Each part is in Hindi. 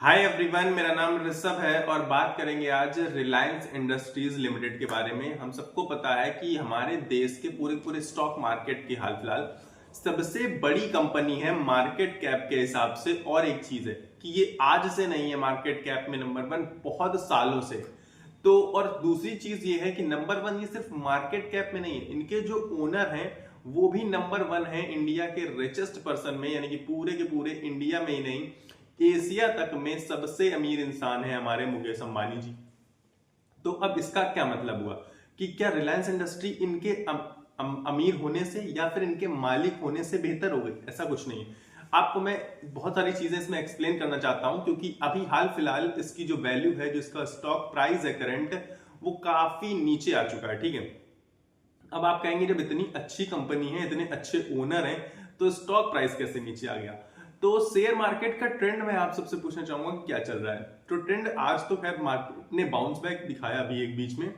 हाय एवरीवन, मेरा नाम ऋषभ है और बात करेंगे आज रिलायंस इंडस्ट्रीज लिमिटेड के बारे में। हम सबको पता है कि हमारे देश के पूरे पूरे स्टॉक मार्केट की हाल फिलहाल सबसे बड़ी कंपनी है मार्केट कैप के हिसाब से। और एक चीज है कि ये आज से नहीं है मार्केट कैप में नंबर वन, बहुत सालों से। तो और दूसरी चीज ये है कि नंबर वन ये सिर्फ मार्केट कैप में नहीं है, इनके जो ओनर हैं वो भी नंबर वन है इंडिया के रिचेस्ट पर्सन में, यानी कि पूरे के पूरे इंडिया में ही नहीं एशिया तक में सबसे अमीर इंसान है हमारे मुकेश अंबानी जी। तो अब इसका क्या मतलब हुआ कि क्या रिलायंस इंडस्ट्री इनके अमीर होने से या फिर इनके मालिक होने से बेहतर हो गई? ऐसा कुछ नहीं है। आपको मैं बहुत सारी चीजें इसमें एक्सप्लेन करना चाहता हूं, क्योंकि अभी हाल फिलहाल इसकी जो वैल्यू है, जो इसका स्टॉक प्राइस है करंट, वो काफी नीचे आ चुका है। ठीक है, अब आप कहेंगे जब इतनी अच्छी कंपनी है, इतने अच्छे ओनर हैं, तो स्टॉक प्राइस कैसे नीचे आ गया? तो शेयर मार्केट का ट्रेंड मैं आप सबसे पूछना चाहूंगा कि क्या चल रहा है। तो ट्रेंड आज तो खैर मार्केट ने बाउंस बैक दिखाया अभी एक बीच में,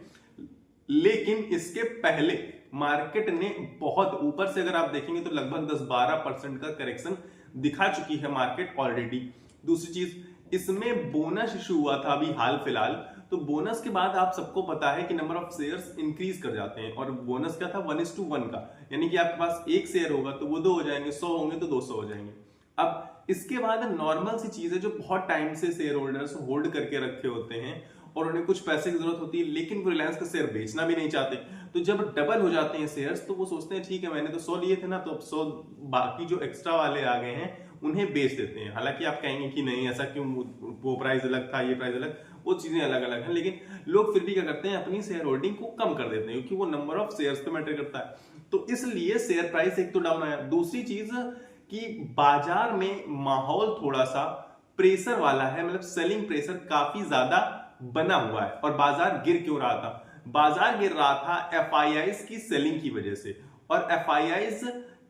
लेकिन इसके पहले मार्केट ने बहुत ऊपर से, अगर आप देखेंगे तो लगभग 10-12% का करेक्शन दिखा चुकी है मार्केट ऑलरेडी। दूसरी चीज, इसमें बोनस इशू हुआ था अभी हाल फिलहाल। तो बोनस के बाद आप सबको पता है कि नंबर ऑफ शेयर्स इंक्रीज कर जाते हैं, और बोनस क्या था 1:1 का, यानी कि आपके पास एक शेयर होगा तो वो 2 हो जाएंगे, 100 होंगे तो 200 हो जाएंगे। अब इसके बाद नॉर्मल सी चीज है, जो बहुत टाइम से शेयर होल्डर्स होल्ड करके रखे होते हैं और उन्हें कुछ पैसे की जरूरत होती है, लेकिन वो रिलायंस का शेयर बेचना भी नहीं चाहते। तो जब डबल हो जाते हैं शेयर्स तो वो सोचते हैं ठीक है, मैंने तो 100 लिए थे ना, तो अब 100 बाकी जो एक्स्ट्रा वाले आ गए हैं उन्हें बेच देते हैं। हालांकि आप कहेंगे कि नहीं, ऐसा क्यों, वो प्राइस अलग था, ये प्राइस अलग, वो चीजें अलग अलग हैं, लेकिन लोग फिर भी क्या करते हैं, अपनी शेयर होल्डिंग को कम कर देते हैं, क्योंकि वो नंबर ऑफ शेयर्स पे मैटर करता है। तो इसलिए शेयर प्राइस एक तो डाउन आया। दूसरी चीज कि बाजार में माहौल थोड़ा सा प्रेशर वाला है, मतलब सेलिंग प्रेशर काफी ज्यादा बना हुआ है। और बाजार गिर क्यों रहा था? बाजार गिर रहा था एफआईआईज की सेलिंग की वजह से। और एफआईआईज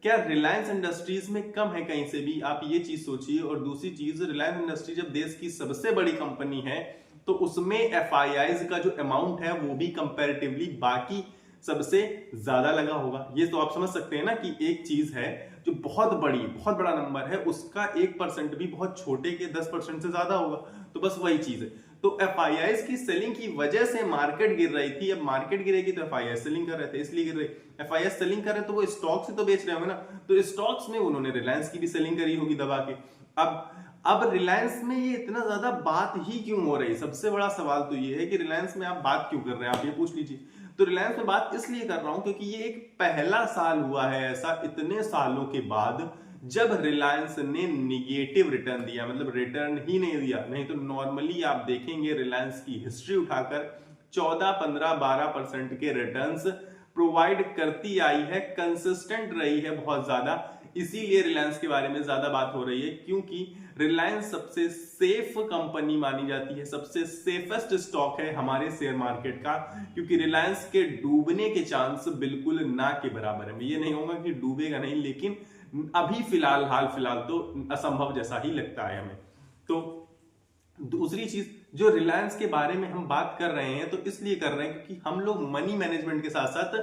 क्या रिलायंस इंडस्ट्रीज में कम है कहीं से भी? आप ये चीज सोचिए। और दूसरी चीज, रिलायंस इंडस्ट्री जब देश की सबसे बड़ी कंपनी है तो उसमें एफआईआईज का जो अमाउंट है वो भी कंपैरेटिवली बाकी सबसे ज्यादा लगा होगा। ये तो आप समझ सकते हैं ना कि एक चीज है जो बहुत बड़ा नंबर है, उसका 1% भी बहुत छोटे के 10% से ज्यादा होगा। तो बस वही चीज है। तो एफआईआईज की सेलिंग की वजह से मार्केट गिर रही थी। अब मार्केट गिरेगी तो एफआईआई सेलिंग कर रहे थे, इसलिए गिर रही। एफआईआई सेलिंग कर रहे तो वो स्टॉक से तो बेच रहे होंगे ना, तो स्टॉक्स में उन्होंने रिलायंस की भी सेलिंग करी होगी दबा के। अब रिलायंस में ये इतना ज्यादा बात ही क्यों हो रही? सबसे बड़ा सवाल तो ये है कि रिलायंस में आप बात क्यों कर रहे हैं, आप ये पूछ लीजिए। तो रिलायंस में बात इसलिए कर रहा हूं क्योंकि ये एक पहला साल हुआ है ऐसा इतने सालों के बाद जब रिलायंस ने निगेटिव रिटर्न दिया, मतलब रिटर्न ही नहीं दिया। नहीं तो नॉर्मली आप देखेंगे रिलायंस की हिस्ट्री उठाकर 14, 15, 12% के रिटर्न्स प्रोवाइड करती आई है, कंसिस्टेंट रही है बहुत ज्यादा। इसीलिए रिलायंस के बारे में ज्यादा बात हो रही है, क्योंकि रिलायंस सबसे सेफ कंपनी मानी जाती है, सबसे सेफेस्ट स्टॉक है हमारे शेयर मार्केट का, क्योंकि रिलायंस के डूबने के चांस बिल्कुल ना के बराबर है। ये नहीं होगा कि डूबेगा नहीं, लेकिन अभी फिलहाल हाल फिलहाल तो असंभव जैसा ही लगता है हमें। तो दूसरी चीज, जो रिलायंस के बारे में हम बात कर रहे हैं तो इसलिए कर रहे हैं क्योंकि हम लोग मनी मैनेजमेंट के साथ साथ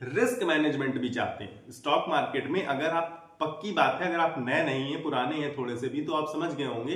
रिस्क मैनेजमेंट भी चाहते हैं स्टॉक मार्केट में। अगर आप, पक्की बात है, अगर आप नए नहीं हैं, पुराने हैं थोड़े से भी, तो आप समझ गए होंगे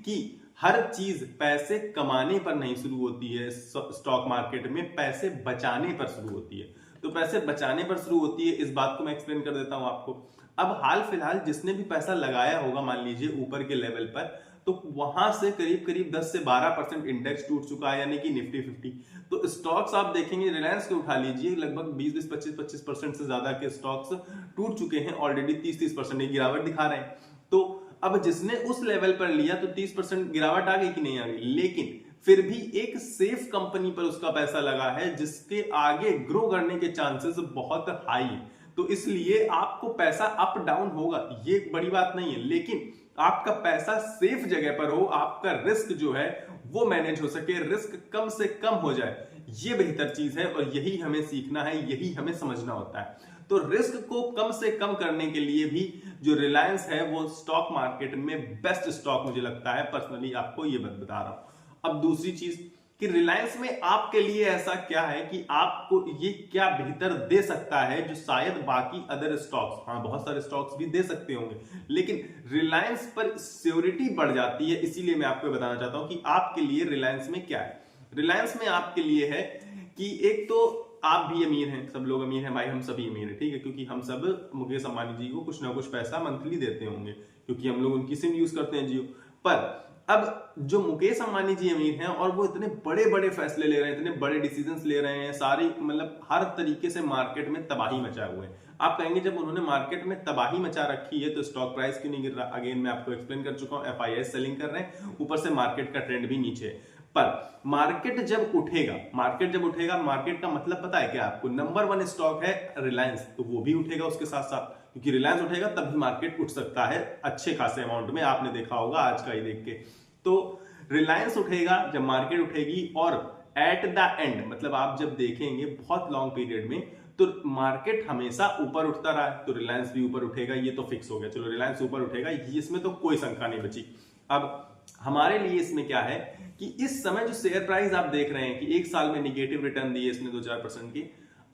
कि हर चीज पैसे कमाने पर नहीं शुरू होती है स्टॉक मार्केट में, पैसे बचाने पर शुरू होती है। तो पैसे बचाने पर शुरू होती है, इस बात को मैं एक्सप्लेन कर देता हूं आपको। अब हाल फिलहाल जिसने भी पैसा लगाया होगा, मान लीजिए ऊपर के लेवल पर, तो वहां से करीब करीब 10 से 12% इंडेक्स टूट चुका है, यानी कि निफ्टी 50। तो स्टॉक्स आप देखेंगे रिलायंस के उठा लीजिए, लगभग 20, 25, 25% से ज्यादा के स्टॉक्स टूट चुके हैं ऑलरेडी। 30% की गिरावट दिखा रहे हैं। तो अब जिसने उस लेवल पर लिया तो 30% गिरावट आ गई कि नहीं आ गई, लेकिन फिर भी एक सेफ कंपनी पर उसका पैसा लगा है जिसके आगे ग्रो करने के चांसेस बहुत हाई है। तो इसलिए आपको पैसा अप डाउन होगा, ये बड़ी बात नहीं है, लेकिन आपका पैसा सेफ जगह पर हो, आपका रिस्क जो है वो मैनेज हो सके, रिस्क कम से कम हो जाए, ये बेहतर चीज है। और यही हमें सीखना है, यही हमें समझना होता है। तो रिस्क को कम से कम करने के लिए भी जो रिलायंस है वो स्टॉक मार्केट में बेस्ट स्टॉक मुझे लगता है, पर्सनली आपको ये बता रहा हूं। अब दूसरी चीज, कि रिलायंस में आपके लिए ऐसा क्या है कि आपको ये क्या बेहतर दे सकता है जो शायद बाकी अदर स्टॉक्स, हाँ बहुत सारे स्टॉक्स भी दे सकते होंगे, लेकिन रिलायंस पर सिक्योरिटी बढ़ जाती है। इसीलिए मैं आपको बताना चाहता हूं कि आपके लिए रिलायंस में क्या है। रिलायंस में आपके लिए है कि एक तो आप भी अमीर हैं, सब लोग अमीर हैं भाई, हम सभी अमीर हैं, ठीक है, क्योंकि हम सब मुकेश अंबानी जी को कुछ ना कुछ पैसा मंथली देते होंगे, क्योंकि हम लोग उनकी सिम यूज करते हैं जियो। पर अब जो मुकेश अंबानी जी अमीर हैं और वो इतने बड़े बड़े फैसले ले रहे हैं, इतने बड़े डिसीजंस ले रहे हैं, सारी मतलब हर तरीके से मार्केट में तबाही मचाए हुए हैं। आप कहेंगे जब उन्होंने मार्केट में तबाही मचा रखी है तो स्टॉक प्राइस क्यों नहीं गिर रहा? अगेन मैं आपको एक्सप्लेन कर चुका हूं, एफआईआई सेलिंग कर रहे हैं, ऊपर से मार्केट का ट्रेंड भी नीचे है। पर मार्केट जब उठेगा, मार्केट का मतलब पता है क्या आपको? नंबर 1 स्टॉक है रिलायंस, तो वो भी उठेगा उसके साथ साथ, क्योंकि रिलायंस उठेगा तभी मार्केट उठ सकता है अच्छे खासे अमाउंट में, आपने देखा होगा आज का ही देख के। तो रिलायंस उठेगा जब मार्केट उठेगी, और एट द एंड मतलब आप जब देखेंगे बहुत लॉन्ग पीरियड में तो मार्केट हमेशा ऊपर उठता रहा है, तो रिलायंस भी ऊपर उठेगा, ये तो फिक्स हो गया। चलो रिलायंस ऊपर उठेगा, इसमें तो कोई शंका नहीं बची। अब हमारे लिए इसमें क्या है कि इस समय जो शेयर प्राइस आप देख रहे हैं कि एक साल में निगेटिव रिटर्न दिए इसने 2-4% की,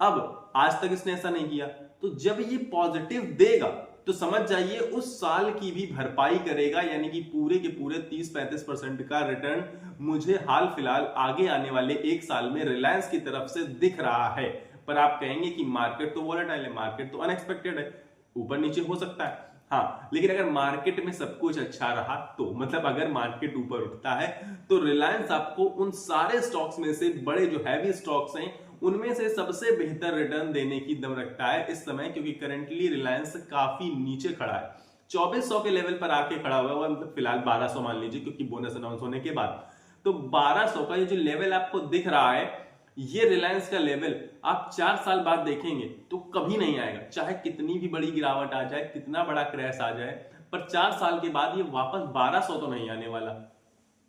अब आज तक इसने ऐसा नहीं किया, तो जब ये पॉजिटिव देगा तो समझ जाइए उस साल की भी भरपाई करेगा, यानी कि पूरे के पूरे 30-35% का रिटर्न मुझे हाल फिलहाल आगे आने वाले एक साल में रिलायंस की तरफ से दिख रहा है। पर आप कहेंगे कि मार्केट तो वोलेटाइल है, मार्केट तो अनएक्सपेक्टेड है, ऊपर नीचे हो सकता है, हाँ, लेकिन अगर मार्केट में सब कुछ अच्छा रहा तो मतलब अगर मार्केट ऊपर उठता है तो रिलायंस आपको उन सारे स्टॉक्स में से, बड़े जो हैवी स्टॉक्स हैं उनमें से सबसे बेहतर रिटर्न देने की दम रखता है इस समय, क्योंकि करंटली रिलायंस काफी नीचे खड़ा है, 2400 के लेवल पर आके खड़ा हुआ है, मतलब फिलहाल 1200 मान लीजिए, क्योंकि बोनस अनाउंस होने के बाद। तो 1200 का ये जो लेवल आपको दिख रहा है, ये रिलायंस का लेवल आप 4 साल बाद देखेंगे तो कभी नहीं आएगा, चाहे कितनी भी बड़ी गिरावट आ जाए, कितना बड़ा क्रैश आ जाए, पर 4 साल के बाद ये वापस 1200 तो नहीं आने वाला।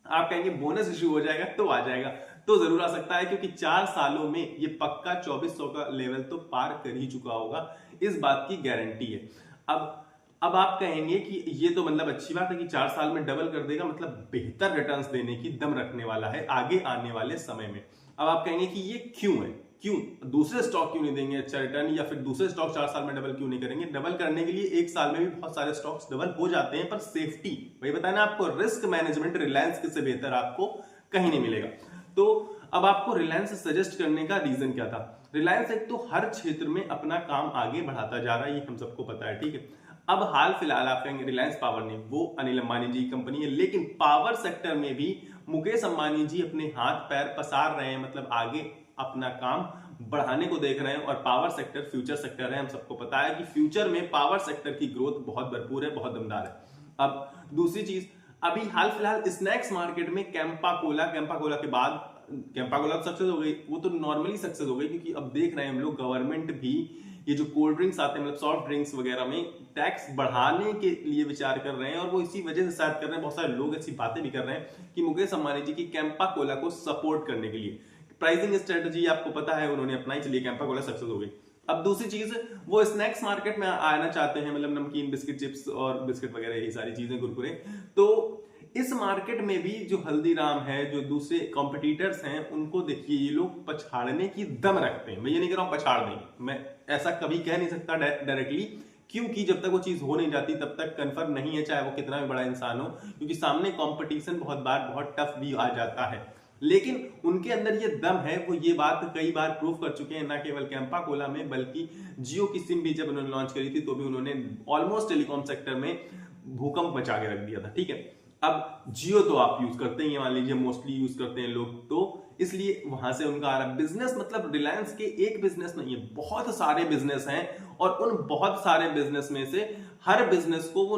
आप कहेंगे बोनस इश्यू हो जाएगा तो आ जाएगा, तो जरूर आ सकता है, क्योंकि 4 सालों में ये पक्का 2400 का लेवल तो पार कर ही चुका होगा, इस बात की गारंटी है। अब आप कहेंगे कि ये तो मतलब अच्छी बात है कि 4 साल में डबल कर देगा, मतलब बेहतर रिटर्न्स देने की दम रखने वाला है आगे आने वाले समय में। अब आप कहेंगे कि ये क्यों है, क्यों दूसरे स्टॉक क्यों नहीं देंगे अच्छा रिटर्न, या फिर दूसरे स्टॉक 4 साल में डबल क्यों नहीं करेंगे? डबल करने के लिए एक साल में भी बहुत सारे स्टॉक्स डबल हो जाते हैं, पर सेफ्टी, वही बताया ना आपको, रिस्क मैनेजमेंट रिलायंस से बेहतर आपको कहीं नहीं मिलेगा। तो अब आपको रिलायंस सजेस्ट करने का रीजन क्या था? रिलायंस एक तो हर क्षेत्र में अपना काम आगे बढ़ाता जा रहा है, ये हम सबको पता है, ठीक है। अब हाल फिलहाल आप कहेंगे रिलायंस पावर नहीं, वो अनिल अंबानी जी की कंपनी है, लेकिन पावर सेक्टर में भी मुकेश अंबानी जी अपने हाथ पैर पसार रहे हैं, मतलब आगे अपना काम बढ़ाने को देख रहे हैं, और पावर सेक्टर फ्यूचर सेक्टर है, हम सबको पता है कि फ्यूचर में पावर सेक्टर की ग्रोथ बहुत भरपूर है, बहुत दमदार है। अब दूसरी चीज, अभी हाल फिलहाल स्नैक्स मार्केट में कैंपा कोला के बाद कैंपा कोला सक्सेस हो गई, वो तो नॉर्मली सक्सेस हो गई, क्योंकि अब देख रहे हैं हम लोग गवर्नमेंट भी ये जो कोल्ड ड्रिंक्स आते हैं, मतलब सॉफ्ट ड्रिंक्स वगैरह में टैक्स बढ़ाने के लिए विचार कर रहे हैं, और वो इसी वजह से शायद कर रहे हैं, बहुत सारे लोग ऐसी बातें भी कर रहे हैं कि मुकेश अंबानी जी की कैंपा कोला को सपोर्ट करने के लिए प्राइसिंग स्ट्रेटजी आपको पता है उन्होंने अपनाई, चलिए कैंपा कोला सक्सेस हो गई। अब दूसरी चीज, वो स्नैक्स मार्केट में आना चाहते हैं, मतलब नमकीन, बिस्किट, चिप्स और बिस्किट वगैरह, यही सारी चीजें, कुरकुरे। तो इस मार्केट में भी जो हल्दीराम है, जो दूसरे कॉम्पिटिटर्स हैं, उनको देखिए ये लोग पछाड़ने की दम रखते हैं। मैं ये नहीं कह रहा हूं पछाड़ देंगे, मैं ऐसा कभी कह नहीं सकता डायरेक्टली, क्योंकि जब तक वो चीज हो नहीं जाती तब तक कंफर्म नहीं है, चाहे वो कितना भी बड़ा इंसान हो, क्योंकि सामने कंपटीशन बहुत बार बहुत टफ भी आ जाता है, लेकिन उनके अंदर ये दम है, वो ये बात कई बार प्रूव कर चुके हैं, ना केवल कैंपा कोला में बल्कि जियो की सिम भी जब उन्होंने लॉन्च करी थी तो भी उन्होंने ऑलमोस्ट टेलीकॉम सेक्टर में भूकंप मचा के रख दिया था, ठीक है। अब जियो तो आप यूज करते ही, मान लीजिए मोस्टली यूज करते हैं लोग, तो इसलिए वहां से उनका आ रहा बिजनेस, मतलब रिलायंस के एक बिजनेस नहीं है, बहुत सारे बिजनेस हैं, और उन बहुत सारे बिजनेस में से हर बिजनेस को वो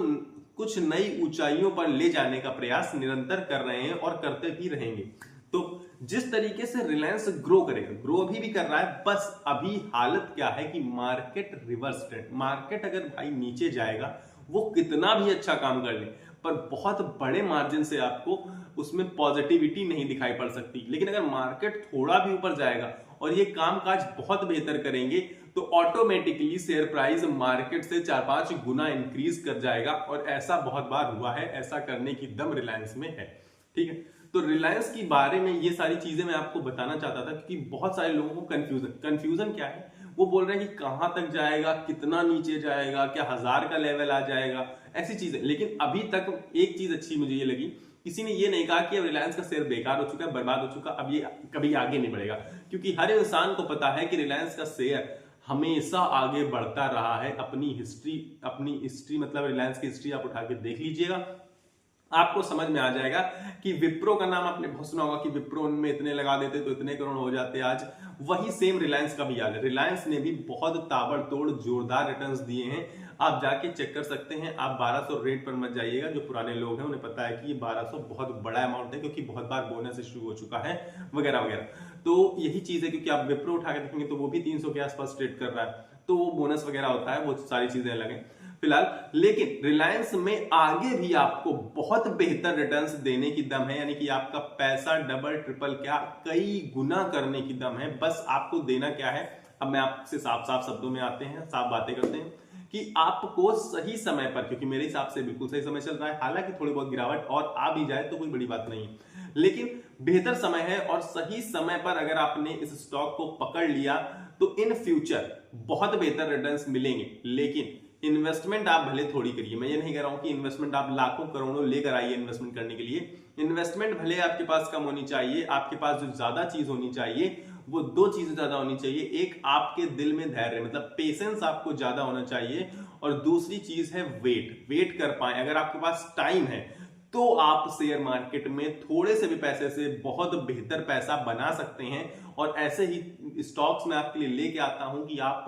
कुछ नई ऊंचाइयों पर ले जाने का प्रयास निरंतर कर रहे हैं और करते भी रहेंगे। तो जिस तरीके से रिलायंस ग्रो करेगा, ग्रो अभी भी कर रहा है, बस अभी हालत क्या है कि मार्केट रिवर्स ट्रेंड, मार्केट अगर भाई नीचे जाएगा, वो कितना भी अच्छा काम कर ले, पर बहुत बड़े मार्जिन से आपको उसमें पॉजिटिविटी नहीं दिखाई पड़ सकती। लेकिन अगर मार्केट थोड़ा भी ऊपर जाएगा और ये कामकाज बहुत बेहतर करेंगे, तो ऑटोमेटिकली शेयर प्राइस मार्केट से 4-5 गुना इंक्रीज कर जाएगा, और ऐसा बहुत बार हुआ है, ऐसा करने की दम रिलायंस में है, ठीक है। तो रिलायंस की बारे में ये सारी चीजें मैं आपको बताना चाहता था, क्योंकि बहुत सारे लोगों को कंफ्यूजन क्या है, वो बोल रहे हैं कि कहां तक जाएगा, कितना नीचे जाएगा, क्या 1000 का लेवल आ जाएगा, ऐसी चीजें। लेकिन अभी तक एक चीज अच्छी मुझे ये लगी, किसी ने ये नहीं कहा कि अब रिलायंस का शेयर बेकार हो चुका है, बर्बाद हो चुका, अब ये कभी आगे नहीं बढ़ेगा। क्योंकि हर इंसान को पता है कि रिलायंस का शेयर हमेशा आगे बढ़ता रहा है। अपनी हिस्ट्री मतलब रिलायंस की हिस्ट्री आप उठा के देख लीजिएगा, आपको समझ में आ जाएगा कि विप्रो का नाम आपने बहुत सुना होगा कि विप्रो उनमें इतने लगा देते तो इतने करोड़ हो जाते। आज वही सेम रिलायंस का भी हाल है। रिलायंस ने भी बहुत ताबड़तोड़ जोरदार रिटर्न्स दिए हैं, आप जाके चेक कर सकते हैं। आप 1200 रेट पर मत जाइएगा, जो पुराने लोग हैं उन्हें पता है कि ये 1200 बहुत बड़ा अमाउंट है, क्योंकि बहुत बार बोनस इश्यू हो चुका है वगैरह वगैरह। तो यही चीज है, क्योंकि आप विप्रो उठा के देखेंगे तो वो भी 300 के आसपास ट्रेड कर रहा है, तो वो बोनस वगैरह होता है, वो सारी चीजें अलग है फिलहाल। लेकिन रिलायंस में आगे भी आपको बहुत बेहतर रिटर्न्स देने की दम है, यानी कि आपका पैसा डबल ट्रिपल क्या कई गुना करने की दम है। बस आपको देना क्या है, अब मैं आपसे साफ साफ शब्दों में आते हैं, साफ बातें करते हैं कि आपको सही समय पर, क्योंकि मेरे हिसाब से बिल्कुल सही समय चल रहा है, हालांकि थोड़ी बहुत गिरावट और आ भी जाए तो कोई बड़ी बात नहीं है, लेकिन बेहतर समय है। और सही समय पर अगर आपने इस स्टॉक को पकड़ लिया तो इन फ्यूचर बहुत बेहतर रिटर्न्स मिलेंगे। लेकिन इन्वेस्टमेंट आप भले थोड़ी करिए, मैं ये नहीं कह रहा हूं कि इन्वेस्टमेंट आप लाखों करोड़ों लेकर आइए इन्वेस्टमेंट करने के लिए। इन्वेस्टमेंट भले आपके पास कम होनी चाहिए, आपके पास जो ज्यादा चीज होनी चाहिए वो दो चीजें ज्यादा होनी चाहिए। एक, आपके दिल में धैर्य मतलब पेशेंस आपको ज्यादा होना चाहिए, और दूसरी चीज है वेट कर पाए। अगर आपके पास टाइम है तो आप शेयर मार्केट में थोड़े से भी पैसे से बहुत बेहतर पैसा बना सकते हैं। और ऐसे ही स्टॉक्स में आपके लिए लेके आता हूं कि आप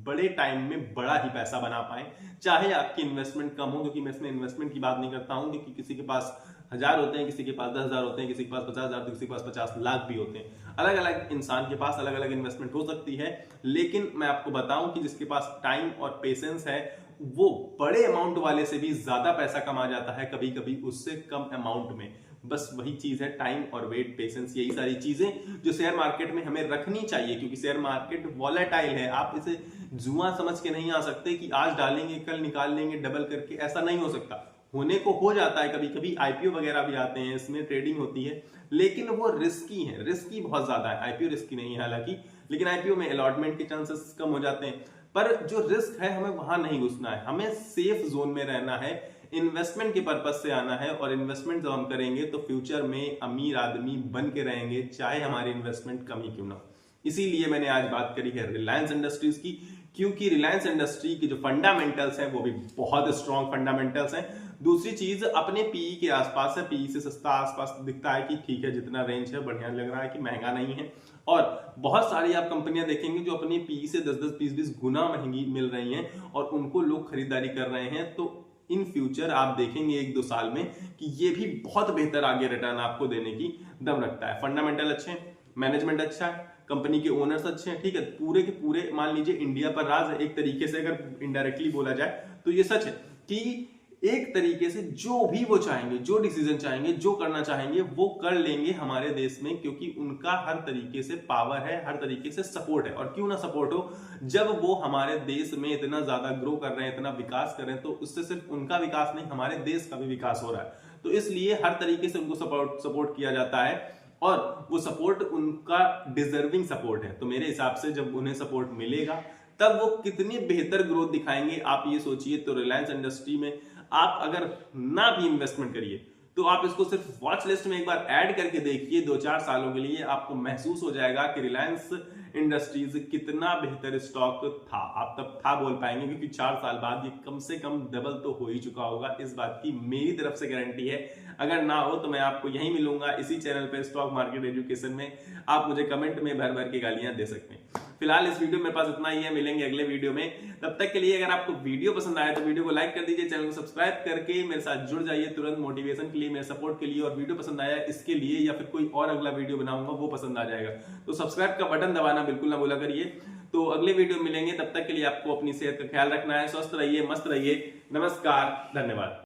बड़े टाइम में बड़ा ही पैसा बना पाए, चाहे आपकी इन्वेस्टमेंट कम हो। क्योंकि मैं इसमें इन्वेस्टमेंट की बात नहीं करता हूं, क्योंकि किसी के पास 1000 होते हैं, किसी के पास 10,000 होते हैं, किसी के पास 50,000 तो किसी के पास 50 लाख भी होते हैं। अलग अलग इंसान के पास अलग अलग इन्वेस्टमेंट हो सकती है। लेकिन मैं आपको बताऊं कि जिसके पास टाइम और पेशेंस है वो बड़े अमाउंट वाले से भी ज्यादा पैसा कमा जाता है, कभी कभी उससे कम अमाउंट में। बस वही चीज है, टाइम और वेट, पेशेंस, यही सारी चीजें जो शेयर मार्केट में हमें रखनी चाहिए। क्योंकि शेयर मार्केट वॉलेटाइल है, आप इसे जुआ समझ के नहीं आ सकते कि आज डालेंगे कल निकाल लेंगे डबल करके, ऐसा नहीं हो सकता। होने को हो जाता है, कभी कभी आईपीओ वगैरह भी आते हैं, इसमें ट्रेडिंग होती है, लेकिन वो रिस्की है, रिस्की बहुत ज्यादा है। आईपीओ रिस्की नहीं है हालांकि, लेकिन आईपीओ में अलॉटमेंट के चांसेस कम हो जाते हैं। पर जो रिस्क है हमें वहां नहीं घुसना है, हमें सेफ जोन में रहना है, इन्वेस्टमेंट के पर्पज से आना है। और इन्वेस्टमेंट जब हम करेंगे तो फ्यूचर में अमीर आदमी बन के रहेंगे, चाहे हमारी इन्वेस्टमेंट कम ही क्यों ना हो। इसीलिए मैंने आज बात करी है रिलायंस इंडस्ट्रीज की, क्योंकि रिलायंस इंडस्ट्री की जो फंडामेंटल्स हैं वो भी बहुत स्ट्रॉन्ग फंडामेंटल्स हैं। दूसरी चीज अपने पीई के आसपास है, पीई से सस्ता आसपास दिखता है कि ठीक है, जितना रेंज है बढ़िया लग रहा है, कि महंगा नहीं है। और बहुत सारी आप कंपनियां देखेंगे जो अपनी पीई से 10-10, 20-20 गुना महंगी मिल रही हैं और उनको लोग खरीदारी कर रहे हैं। तो इन फ्यूचर आप देखेंगे 1-2 साल में कि ये भी बहुत बेहतर आगे रिटर्न आपको देने की दम रखता है। फंडामेंटल अच्छे हैं, मैनेजमेंट अच्छा है, कंपनी के ओनर्स अच्छे हैं, ठीक है, पूरे के पूरे मान लीजिए इंडिया पर राज है। एक तरीके से अगर इनडायरेक्टली बोला जाए तो ये सच है कि एक तरीके से जो भी वो चाहेंगे, जो डिसीजन चाहेंगे, जो करना चाहेंगे वो कर लेंगे हमारे देश में, क्योंकि उनका हर तरीके से पावर है, हर तरीके से सपोर्ट है। और क्यों ना सपोर्ट हो, जब वो हमारे देश में इतना ज्यादा ग्रो कर रहे हैं, इतना विकास कर रहे हैं, तो उससे सिर्फ उनका विकास नहीं, हमारे देश का भी विकास हो रहा है। तो इसलिए हर तरीके से उनको सपोर्ट किया जाता है, और वो सपोर्ट उनका डिजर्विंग सपोर्ट है। तो मेरे हिसाब से जब उन्हें सपोर्ट मिलेगा तब वो कितनी बेहतर ग्रोथ दिखाएंगे, आप ये सोचिए। तो रिलायंस इंडस्ट्री में आप अगर ना भी इन्वेस्टमेंट करिए तो आप इसको सिर्फ वॉच लिस्ट में एक बार ऐड करके देखिए, 2-4 सालों के लिए आपको महसूस हो जाएगा कि रिलायंस इंडस्ट्रीज कितना बेहतर स्टॉक था। आप तब था बोल पाएंगे, क्योंकि 4 साल बाद ये कम से कम डबल तो हो ही चुका होगा। इस बात की मेरी तरफ से गारंटी है। अगर ना हो तो मैं आपको यहीं मिलूंगा इसी चैनल पे, स्टॉक मार्केट एजुकेशन में। आप मुझे कमेंट में भर भर के गालियां दे सकते हैं। फिलहाल इस वीडियो मेरे पास इतना ही है, मिलेंगे अगले वीडियो में। तब तक के लिए अगर आपको वीडियो पसंद आया तो वीडियो को लाइक कर दीजिए, चैनल को सब्सक्राइब करके मेरे साथ जुड़ जाइए तुरंत मोटिवेशन के लिए, मेरे सपोर्ट के लिए। और वीडियो पसंद आया इसके लिए या फिर कोई और अगला वीडियो बनाऊंगा वो पसंद आ जाएगा तो सब्सक्राइब का बटन दबाना बिल्कुल ना भूला करिए। तो अगले वीडियो मिलेंगे, तब तक के लिए आपको अपनी सेहत का ख्याल रखना है। स्वस्थ रहिए, मस्त रहिए। नमस्कार, धन्यवाद।